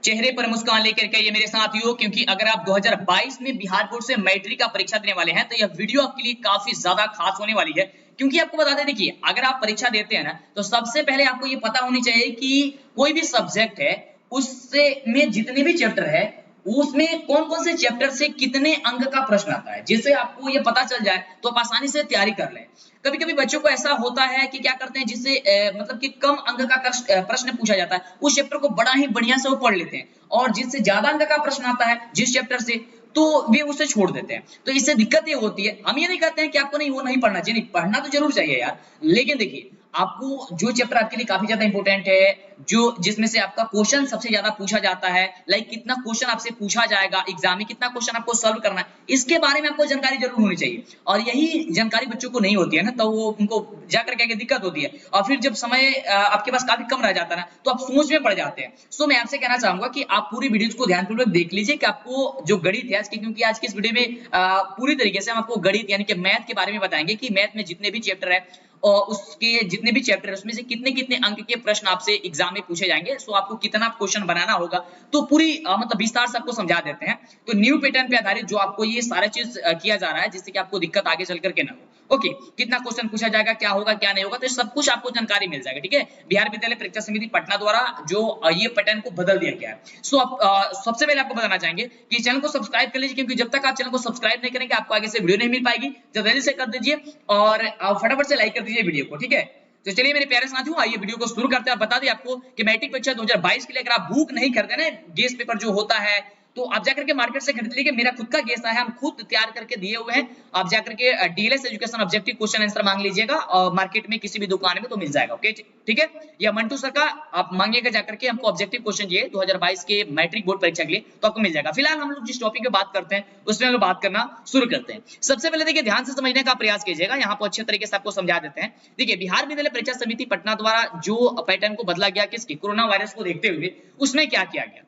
चेहरे पर मुस्कान लेकर के ये मेरे साथियों, क्योंकि अगर आप 2022 में बिहार बोर्ड से मैट्रिक का परीक्षा देने वाले हैं तो यह वीडियो आपके लिए काफी ज्यादा खास होने वाली है। क्योंकि आपको बता दें, देखिए अगर आप परीक्षा देते हैं ना तो सबसे पहले आपको ये पता होनी चाहिए कि कोई भी सब्जेक्ट है उससे में जितने भी चैप्टर है उसमें कौन कौन से चैप्टर से कितने अंक का प्रश्न आता है, जिससे आपको ये पता चल जाए तो आप आसानी से तैयारी कर लें। कभी कभी बच्चों को ऐसा होता है कि क्या करते हैं, जिससे मतलब कि कम अंक का प्रश्न पूछा जाता है उस चैप्टर को बड़ा ही बढ़िया से वो पढ़ लेते हैं, और जिससे ज्यादा अंक का प्रश्न आता है जिस चैप्टर से तो वे उसे छोड़ देते हैं। तो इससे दिक्कत ये होती है। हम ये नहीं कहते हैं कि आपको नहीं वो नहीं पढ़ना चाहिए, नहीं पढ़ना तो जरूर चाहिए यार, लेकिन देखिए आपको जो चैप्टर आपके लिए काफी ज्यादा इंपॉर्टेंट है, जो जिसमें से आपका क्वेश्चन सबसे ज्यादा पूछा जाता है, लाइक कितना क्वेश्चन आपसे पूछा जाएगा एग्जाम में, कितना क्वेश्चन आपको सॉल्व करना है, इसके बारे में आपको जानकारी जरूर होनी चाहिए। और यही जानकारी बच्चों को नहीं होती है ना, तो वो उनको जाकर के दिक्कत होती है, और फिर जब समय आपके पास काफी कम रह जाता है ना तो आप सोच में पड़ जाते हैं। सो मैं आपसे कहना चाहूंगा कि आप पूरी वीडियोस को ध्यानपूर्वक देख लीजिए कि आपको जो गणित है आज की, क्योंकि आज की इस वीडियो में पूरी तरीके से हम आपको गणित यानी कि मैथ के बारे में बताएंगे कि मैथ में जितने भी चैप्टर है और उसके जितने भी चैप्टर है उसमें से कितने कितने अंक के प्रश्न आपसे एग्जाम में पूछे जाएंगे। सो आपको कितना क्वेश्चन बनाना होगा तो पूरी मतलब विस्तार से आपको समझा देते हैं। तो न्यू पैटर्न पे आधारित जो आपको ये सारा चीज किया जा रहा है जिससे कि आपको दिक्कत आगे चल करके ना हो। ओके, कितना क्वेश्चन पूछा जाएगा, क्या होगा क्या नहीं होगा, तो सब कुछ आपको जानकारी मिल जाएगा। ठीक है, बिहार विद्यालय परीक्षा समिति पटना द्वारा जो ये पैटर्न को बदल दिया गया है। सो आप सबसे पहले आपको बताना चाहेंगे कि चैनल को सब्सक्राइब कर लीजिए, क्योंकि जब तक आप चैनल को सब्सक्राइब नहीं करेंगे आपको आगे से वीडियो नहीं मिल पाएगी। जल्दी से कर दीजिए और फटाफट से लाइक कर दीजिए वीडियो को। ठीक है, तो चलिए मेरे प्यारे साथियों आइए वीडियो को शुरू करते हैं। बता दें आपको कि मैट्रिक परीक्षा 2022 के लिए अगर आप बुक नहीं खरीदे ना, गेस्ट पेपर जो होता है, तो आप जाकर के मार्केट से खरीद लीजिए। मेरा खुद का गेस है, हम खुद तैयार करके दिए हुए हैं। आप जाकर के DLS education objective question answer मांग लीजिएगा और मार्केट में किसी भी दुकान में तो मिल जाएगा। ओके ठीक है, या मंटू सर का आप मांगिएगा जाकर के, हमको ऑब्जेक्टिव क्वेश्चन चाहिए 2022 के मैट्रिक बोर्ड परीक्षा के लिए, तो आपको मिल जाएगा। फिलहाल हम लोग जिस टॉपिक पे बात करते हैं उसमें हम लोग बात करना शुरू करते हैं। सबसे पहले देखिए ध्यान से समझने का प्रयास कीजिएगा, यहाँ पर अच्छे तरीके से आपको समझा देते हैं। देखिए बिहार विद्यालय परीक्षा समिति पटना द्वारा जो पैटर्न को बदला गया किसकी, कोरोना वायरस को देखते हुए, उसमें क्या किया गया।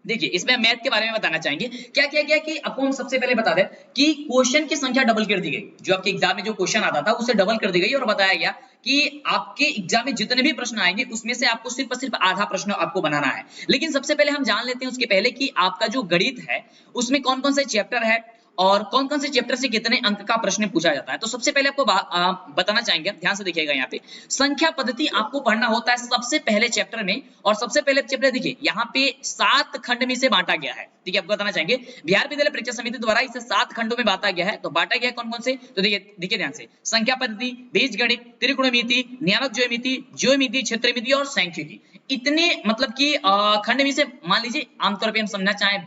देखिए इसमें मैथ के बारे में बताना चाहेंगे क्या किया गया कि आपको हम सबसे पहले बता दें कि क्वेश्चन की संख्या डबल कर दी गई। जो आपके एग्जाम में जो क्वेश्चन आता था उसे डबल कर दी गई और बताया गया कि आपके एग्जाम में जितने भी प्रश्न आएंगे उसमें से आपको सिर्फ और सिर्फ आधा प्रश्न आपको बनाना है। लेकिन सबसे पहले हम जान लेते हैं उसके पहले कि आपका जो गणित है उसमें कौन कौन से चैप्टर है और कौन कौन से चैप्टर से कितने अंक का प्रश्न पूछा जाता है। तो सबसे पहले आपको बताना चाहेंगे, ध्यान से देखिएगा यहाँ पे संख्या पद्धति आपको पढ़ना होता है सबसे पहले चैप्टर में। और सबसे पहले चैप्टर देखिए यहाँ पे 7 खंड में से बांटा गया है। ठीक है, आपको बताना चाहेंगे बिहार विद्यालय परीक्षा समिति द्वारा इसे 7 खंडों में बांटा गया है। तो बांटा गया कौन कौन से, तो देखिए ध्यान से, संख्या पद्धति, बीजगणित, त्रिकोणमिति, नियामक ज्यामिति, ज्योमिति, क्षेत्रमिति और सांख्यिकी। इतने मतलब कि खंड में से मान लीजिए आमतौर पे हम समझना चाहें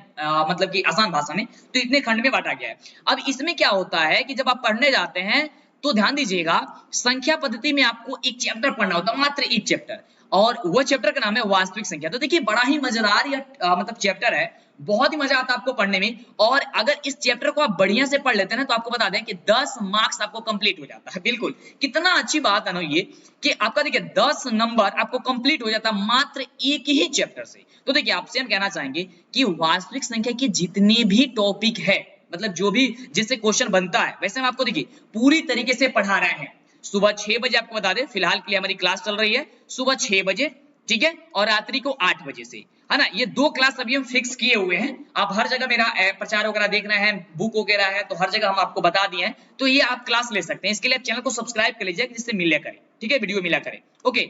मतलब कि आसान भाषा में, तो इतने खंड में बांटा गया है। अब इसमें क्या होता है कि जब आप पढ़ने जाते हैं तो ध्यान दीजिएगा, संख्या पद्धति में आपको एक चैप्टर पढ़ना होता है, मात्र एक चैप्टर, और वो चैप्टर का नाम है वास्तविक संख्या। तो देखिए बड़ा ही मजेदार या मतलब चैप्टर है, बहुत ही मजा आता है आपको पढ़ने में। और अगर इस चैप्टर को आप बढ़िया से पढ़ लेते हैं ना तो आपको बता दें कि 10 मार्क्स आपको कंप्लीट हो जाता है। बिल्कुल, कितना अच्छी बात है ना ये कि आपका देखिए 10 नंबर आपको कंप्लीट हो जाता है मात्र एक ही चैप्टर से। तो देखिए आपसे हम कहना चाहेंगे कि वास्तविक संख्या की जितनी भी टॉपिक है, मतलब जो भी जिससे क्वेश्चन बनता है, वैसे हम आपको देखिए पूरी तरीके से पढ़ा रहे हैं। सुबह 6 बजे आपको बता दें, फिलहाल के लिए हमारी क्लास चल रही है सुबह 6 बजे, ठीक है, और रात्रि को 8 बजे से, है ना। ये 2 क्लास अभी हम फिक्स किए हुए हैं। आप हर जगह मेरा प्रचार वगैरह देख रहे हैं, बुक वगैरह है, तो हर जगह हम आपको बता दिए हैं, तो ये आप क्लास ले सकते हैं। इसके लिए आप चैनल को सब्सक्राइब कर लीजिए जिससे मिला करे, ठीक है, वीडियो मिला करे। ओके,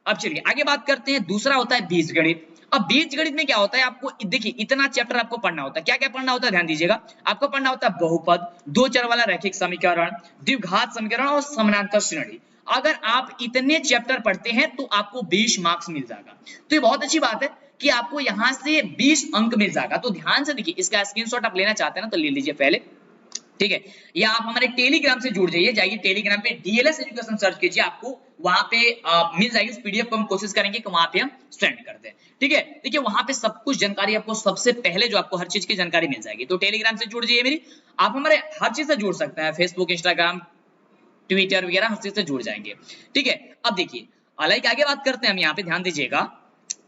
अब चलिए आगे बात करते हैं। दूसरा होता है बीजगणित। अब बीजगणित में क्या होता है, आपको देखिए इतना चैप्टर आपको पढ़ना होता है। क्या क्या पढ़ना होता है, ध्यान दीजिएगा। आपको पढ़ना होता है बहुपद, 2 चर वाला रैखिक समीकरण, द्विघात समीकरण और समानांतर श्रेणी। अगर आप इतने चैप्टर पढ़ते हैं तो आपको 20 मार्क्स मिल जाएगा। तो ये बहुत अच्छी बात है कि आपको यहां से 20 अंक मिल जाएगा। तो ध्यान से देखिए, इसका स्क्रीनशॉट आप लेना चाहते हैं ना तो ले लीजिए पहले, ठीक है। या आप हमारे टेलीग्राम से जुड़ जाइए, जाइए टेलीग्राम पे डीएलएस एजुकेशन सर्च कीजिए, आपको वहां पे मिल जाएगी। उस पीडीएफ को हम कोशिश करेंगे कि वहां पे हम सेंड कर दें, ठीक है। देखिए वहां पे सब कुछ जानकारी आपको सबसे पहले जो आपको हर चीज की जानकारी मिल जाएगी। तो टेलीग्राम से जुड़ जाइए मेरी, आप हमारे हर चीज से जुड़ सकते हैं, फेसबुक, इंस्टाग्राम, ट्विटर वगैरह हर चीज से जुड़ जाएंगे, ठीक है। अब देखिए लाइक आगे बात करते हैं हम यहाँ पे, ध्यान दीजिएगा।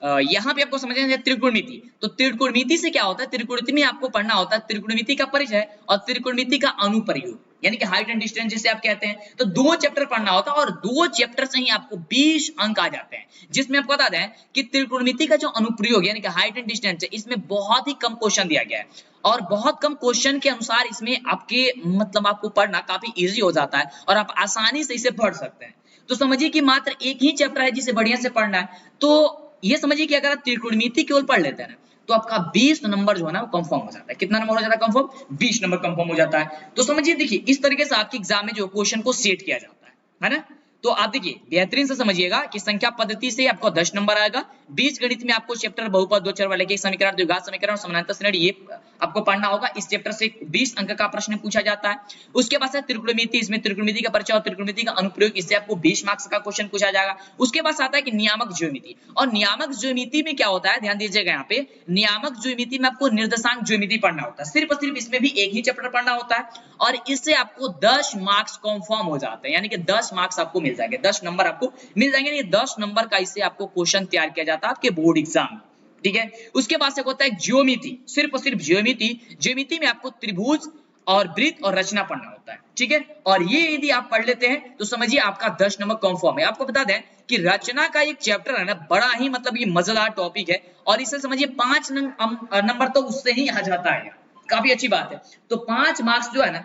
यहाँ पे आपको समझना है त्रिकोणमिति। तो त्रिकोणमिति से क्या होता है, त्रिकोणमिति में आपको पढ़ना होता है त्रिकोणमिति का परिचय और त्रिकोणमिति का अनुप्रयोग, यानी कि हाइट एंड डिस्टेंस जिसे आप कहते हैं। तो 2 चैप्टर पढ़ना होता है और 2 चैप्टर से ही आपको 20 अंक आ जाते हैं, जिसमें आपको बता दें कि त्रिकोणमिति का जो अनुप्रयोग यानी कि हाइट एंड डिस्टेंस है, इसमें बहुत ही कम क्वेश्चन दिया गया है और बहुत कम क्वेश्चन के अनुसार इसमें आपके मतलब आपको पढ़ना काफी इजी हो जाता है और आप आसानी से इसे पढ़ सकते हैं। तो समझिए कि मात्र एक ही चैप्टर है जिसे बढ़िया से पढ़ना है। तो ये समझिए कि अगर आप त्रिकोणमिति केवल पढ़ लेते हैं ना, तो आपका 20 नंबर जो है ना वो कंफर्म हो जाता है। कितना नंबर हो जाता है कंफर्म? 20 नंबर कंफर्म हो जाता है। तो समझिए, देखिए इस तरीके से आपके एग्जाम में जो क्वेश्चन को सेट किया जाता है ना। तो आप देखिए बेहतरीन से समझिएगा कि संख्या पद्धति से आपको 10 नंबर आएगा। बीज गणित में आपको चैप्टर बहुपद, दो चर वाले के समीकरण, द्विघात समीकरण और समानांतर श्रेणी ये आपको पढ़ना होगा। इस चैप्टर से 20 अंक का प्रश्न पूछा जाता है। उसके बाद त्रिकोणमिति, इसमें त्रिकोणमिति का परिचय और त्रिकोणमिति का अनुप्रयोग, इससे आपको 20 मार्क्स का क्वेश्चन पूछा जाएगा। उसके बाद आता है कि नियामक ज्यामिति, और नियामक ज्यामिति में क्या होता है, ध्यान दीजिएगा यहाँ पे नियामक ज्यामिति में आपको निर्देशांक ज्यामिति पढ़ना होता है। सिर्फ इसमें भी एक ही चैप्टर पढ़ना होता है और इससे आपको 10 मार्क्स कंफर्म हो जाते हैं, यानी कि 10 मार्क्स आपको मिल जाएंगे, 10 नंबर आपको मिल जाएंगे। ये 10 नंबर का इससे आपको क्वेश्चन तैयार किया जाता है आपके बोर्ड एग्जाम में, ठीक है। उसके बाद से होता है ज्योमिति, सिर्फ और सिर्फ ज्योमिति। ज्योमिति में आपको त्रिभुज और वृत्त और रचना पढ़ना होता है, ठीक है। और ये यदि आप पढ़ लेते हैं तो समझिए आपका 10 नंबर कंफर्म है। आपको बता दें कि रचना का एक चैप्टर है ना, बड़ा ही मतलब ये मजेदार टॉपिक है और इसे समझिए 5 नंबर तो उससे ही आ जाता है, काफी अच्छी बात है। तो 5 मार्क्स जो है ना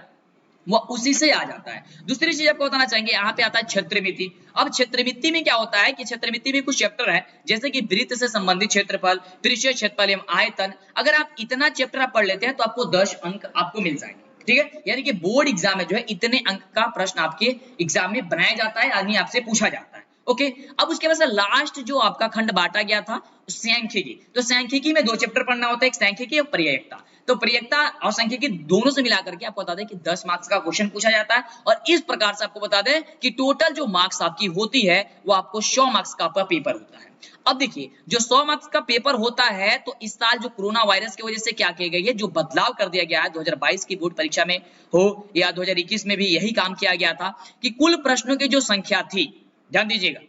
वो उसी से आ जाता है। दूसरी चीज आपको बताना चाहेंगे, यहाँ पे आता है क्षेत्रमिति। अब क्षेत्रमिति में क्या होता है कि क्षेत्रमिति में कुछ चैप्टर है जैसे कि वृत्त से संबंधित क्षेत्रफल, परिचय क्षेत्रफल एवं आयतन। अगर आप इतना चैप्टर आप पढ़ लेते हैं तो आपको 10 अंक आपको मिल जाएंगे, ठीक है। यानी कि बोर्ड एग्जाम में जो है इतने अंक का प्रश्न आपके एग्जाम में बनाया जाता है, यानी आपसे पूछा जाता है। ओके, अब उसके बाद लास्ट जो आपका खंड बांटा गया था सांख्यिकी। तो सांख्यिकी में 2 चैप्टर पढ़ना होता है, एक सांख्यिकी और पर्यायिकता। तो पर्यायिकता और सांख्यिकी दोनों से मिलाकर के आपको बता दें कि 10 मार्क्स का क्वेश्चन पूछा जाता है और इस प्रकार से आपको बता दें कि टोटल जो मार्क्स आपकी होती है वो आपको 100 मार्क्स का आपका पेपर होता है। अब देखिए जो 100 मार्क्स का पेपर होता है, तो इस साल जो कोरोना वायरस की वजह से क्या किया गया है, जो बदलाव कर दिया गया है 2022 की बोर्ड परीक्षा में हो या 2021 में भी यही काम किया गया था कि कुल प्रश्नों की जो संख्या थी, ध्यान दीजिएगा,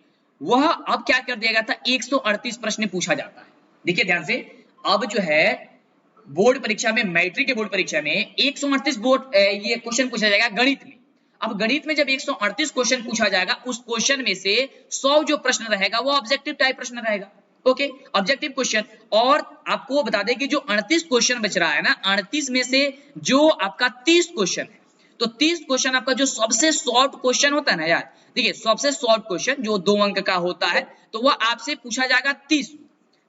वह अब क्या कर दिया गया था, 138 प्रश्न पूछा जाता है। देखिए ध्यान से, अब जो है बोर्ड परीक्षा में, मैट्रिक के बोर्ड परीक्षा में 138 ये क्वेश्चन पूछा जाएगा गणित में। अब गणित में जब 138 क्वेश्चन पूछा जाएगा, उस क्वेश्चन में से 100 जो प्रश्न रहेगा वो ऑब्जेक्टिव टाइप प्रश्न रहेगा। Okay, objective question. और आपको बता दें कि जो 38 क्वेश्चन बच रहा है ना, 38 में से जो आपका 30 क्वेश्चन है, तो 30 क्वेश्चन आपका जो सबसे शॉर्ट क्वेश्चन होता है ना यार, देखिए सबसे शॉर्ट क्वेश्चन जो 2 अंक का होता है, तो वह आपसे पूछा जाएगा 30,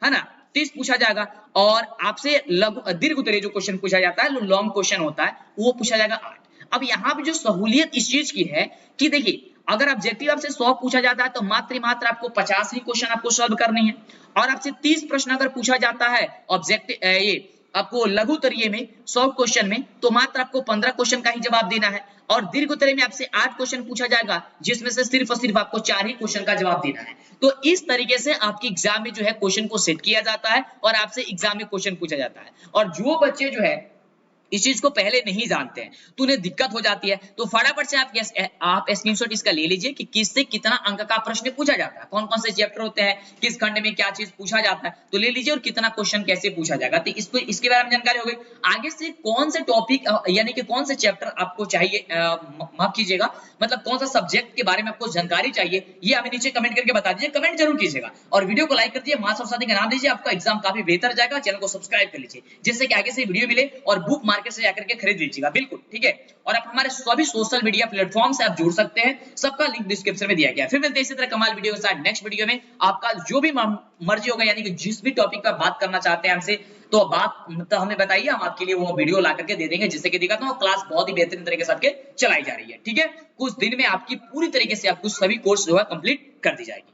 है ना, 30 पूछा जाएगा। और आपसे दीर्घ उत्तरीय जो क्वेश्चन पूछा जाता है, लॉन्ग क्वेश्चन होता है, वो पूछा जाएगा 8। अब यहाँ पे जो सहूलियत इस चीज की है कि देखिए अगर ऑब्जेक्टिव आपसे 100 पूछा जाता है तो मात्र आपको 50 ही क्वेश्चन आपको सॉल्व करने हैं, और आपसे 30 प्रश्न अगर पूछा जाता है ऑब्जेक्टिव ये आपको लघु उत्तरीय में 100 क्वेश्चन में, तो मात्र आपको 15 क्वेश्चन का ही जवाब देना है। और दीर्घ उत्तरीय में आपसे 8 क्वेश्चन पूछा जाएगा, जिसमें से सिर्फ और सिर्फ आपको 4 ही क्वेश्चन का जवाब देना है। तो इस तरीके से आपके एग्जाम में जो है क्वेश्चन को सेट किया जाता है और आपसे एग्जाम में क्वेश्चन पूछा जाता है। और जो बच्चे जो है इस चीज को पहले नहीं जानते हैं तो उन्हें दिक्कत हो जाती है, तो फटाफट से आप स्क्रीनशॉट इसका ले लीजिए कि किससे कितना अंक का प्रश्न पूछा जाता है, कौन कौन से चैप्टर होते हैं, किस खंड में क्या चीज पूछा जाता है, तो ले लीजिए और कितना क्वेश्चन कैसे पूछा जाएगा। तो इसको इसके बारे में जानकारी हो गई। आगे से कौन से टॉपिक यानी कि कौन से चैप्टर आपको चाहिए, माफ कीजिएगा, मतलब कौन सा सब्जेक्ट के बारे में आपको जानकारी चाहिए, ये हमें नीचे कमेंट करके बता दीजिए, कमेंट जरूर कीजिएगा और वीडियो को लाइक कर दीजिए, मार्क्स और साथी का नाम दीजिए, आपका एग्जाम काफी बेहतर जाएगा। चैनल को सब्सक्राइब कर लीजिए जिससे कि आगे से वीडियो मिले, और बुक मार्केट से जाकर के खरीद लीजिएगा, बिल्कुल ठीक है। और आप हमारे सभी सोशल मीडिया प्लेटफॉर्म से आप जुड़ सकते हैं, सबका लिंक डिस्क्रिप्शन में दिया गया है। फिर मिलते हैं इसी तरह कमाल वीडियो के साथ नेक्स्ट वीडियो में। आपका जो भी मर्जी होगा, यानी कि जिस भी टॉपिक पर बात करना चाहते हैं हमसे, तो बात मतलब हमें बताइए, हम आपके लिए वो वीडियो ला करके दे देंगे, जिससे कि दिखाता हूं क्लास बहुत ही बेहतरीन तरीके से आपके चलाई जा रही है, ठीक है। कुछ दिन में आपकी पूरी तरीके से आपको सभी कोर्स जो है कंप्लीट कर दी जाएगी।